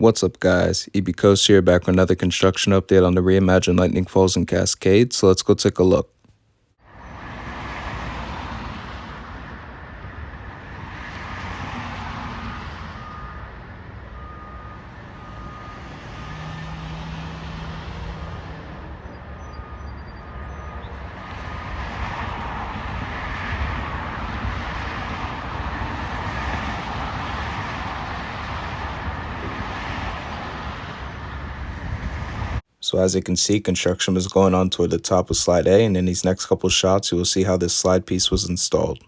What's up guys, EB Coast here back with another construction update on the Reimagined Lightning Falls&Cascade, so let's go take a look. So as you can see, construction is going on toward the top of slide A, and in these next couple shots you will see how this slide piece was installed.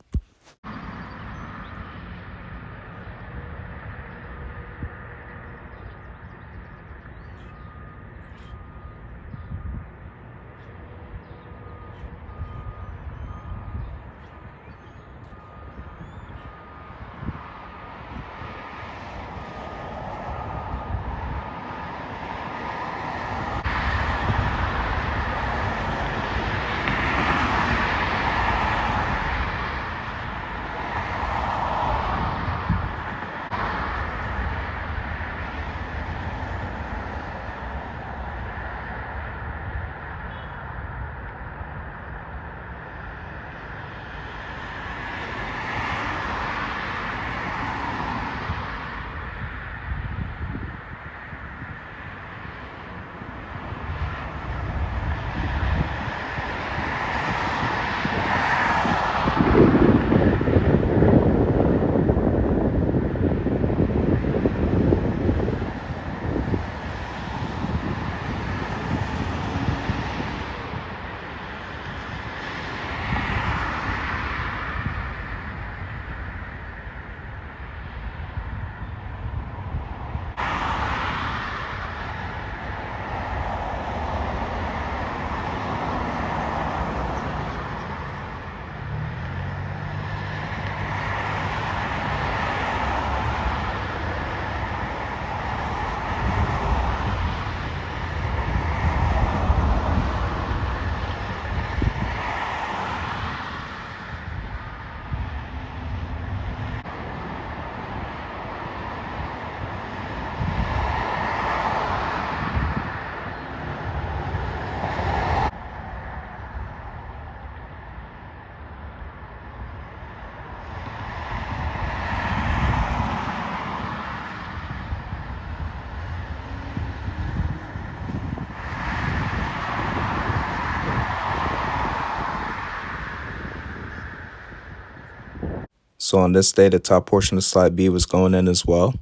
So on this day, the top portion of slide B was going in as well.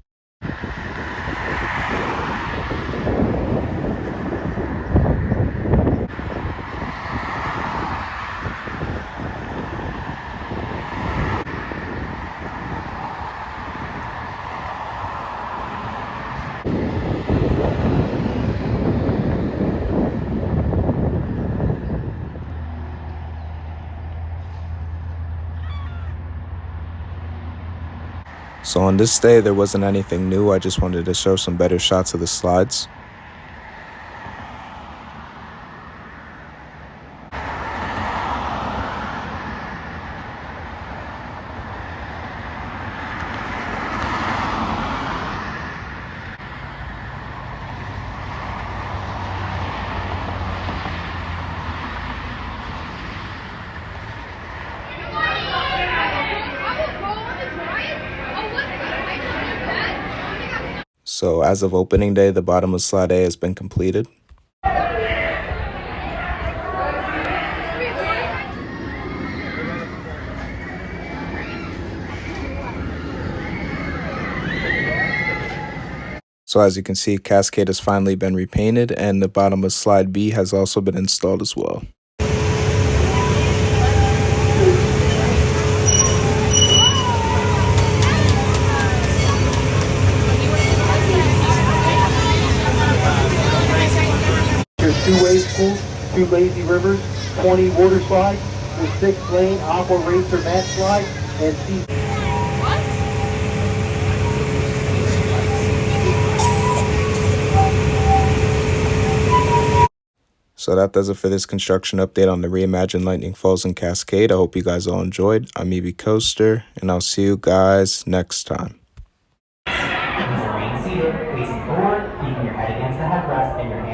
So on this day, there wasn't anything new. I just wanted to show some better shots of the slides. So as of opening day, the bottom of slide A has been completed. So as you can see, Cascade has finally been repainted, and the bottom of slide B has also been installed as well. There's 2 wave pools, 2 lazy rivers, 20 water slides, with 6-lane aqua racer mat slide, and So that does it for this construction update on the Reimagined Lightning Falls&Cascade. I hope you guys all enjoyed. I'm EB Coaster, and I'll see you guys next time. rest in your